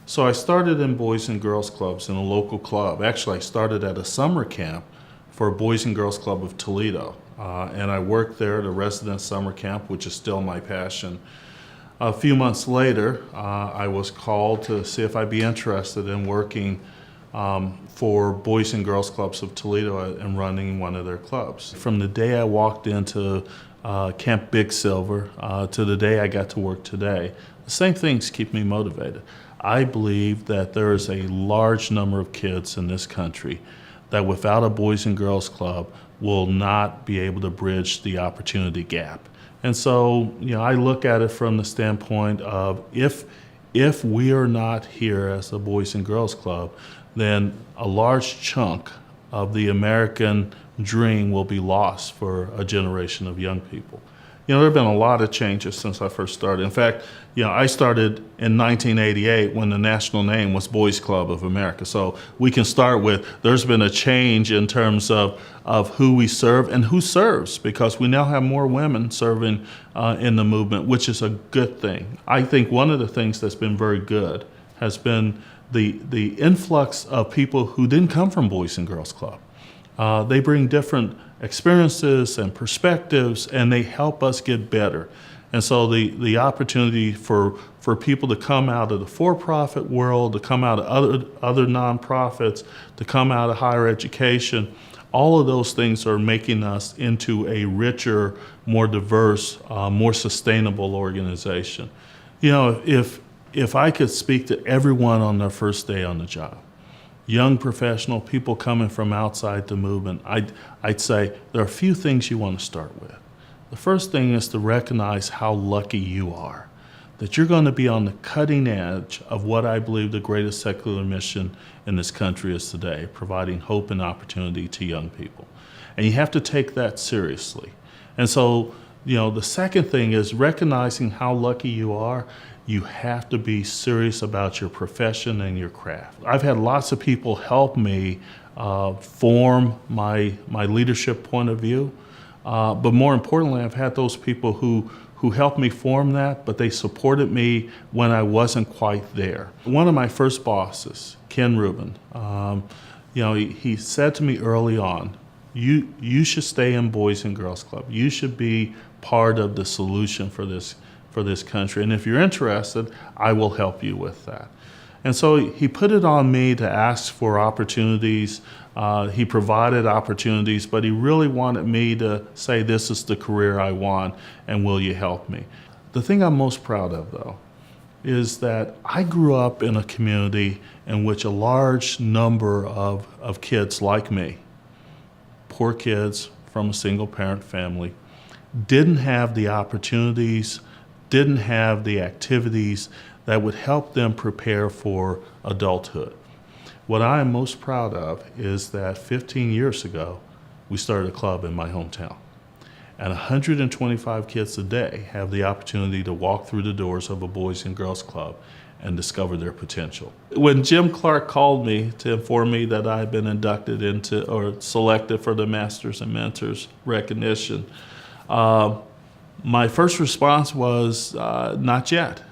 So I started in Boys and Girls Clubs in a local club. Actually, I started at a summer camp for Boys and Girls Club of Toledo. And I worked there at a resident summer camp, which is still my passion. A few months later, I was called to see if I'd be interested in working for Boys and Girls Clubs of Toledo and running one of their clubs. From the day I walked into Camp Big Silver to the day I got to work today, the same things keep me motivated. I believe that there is a large number of kids in this country that without a Boys and Girls Club will not be able to bridge the opportunity gap. And so, I look at it from the standpoint of if we are not here as a Boys and Girls Club, then a large chunk of the American dream will be lost for a generation of young people. There have been a lot of changes since I first started. In fact, I started in 1988 when the national name was Boys Club of America. So we can start with, there's been a change in terms of who we serve and who serves, because we now have more women serving in the movement, which is a good thing. I think one of the things that's been very good has been the influx of people who didn't come from Boys and Girls Club. They bring different experiences and perspectives, and they help us get better. And so the opportunity for people to come out of the for-profit world, to come out of other nonprofits, to come out of higher education, all of those things are making us into a richer, more diverse, more sustainable organization. If I could speak to everyone on their first day on the job, young professional, people coming from outside the movement, I'd say there are a few things you want to start with. The first thing is to recognize how lucky you are, that you're going to be on the cutting edge of what I believe the greatest secular mission in this country is today, providing hope and opportunity to young people. And you have to take that seriously. And so, the second thing is recognizing how lucky you are. You have to be serious about your profession and your craft. I've had lots of people help me form my leadership point of view, but more importantly, I've had those people who helped me form that, but they supported me when I wasn't quite there. One of my first bosses, Ken Rubin, he said to me early on, you should stay in Boys and Girls Club. You should be part of the solution for this country. And if you're interested, I will help you with that. And so he put it on me to ask for opportunities. He provided opportunities, but he really wanted me to say, this is the career I want, and will you help me? The thing I'm most proud of, though, is that I grew up in a community in which a large number of kids like me, poor kids from a single-parent family, didn't have the opportunities, didn't have the activities that would help them prepare for adulthood. What I am most proud of is that 15 years ago, we started a club in my hometown. And 125 kids a day have the opportunity to walk through the doors of a Boys and Girls Club and discover their potential. When Jim Clark called me to inform me that I had been inducted into or selected for the Masters and Mentors recognition, my first response was, not yet.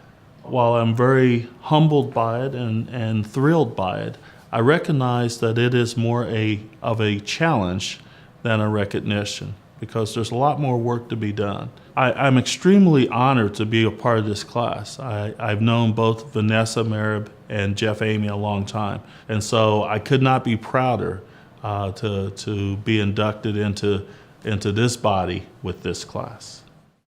While I'm very humbled by it and thrilled by it, I recognize that it is more of a challenge than a recognition, because there's a lot more work to be done. I'm extremely honored to be a part of this class. I've known both Vanessa Merib and Jeff Amy a long time, and so I could not be prouder to be inducted into this body with this class.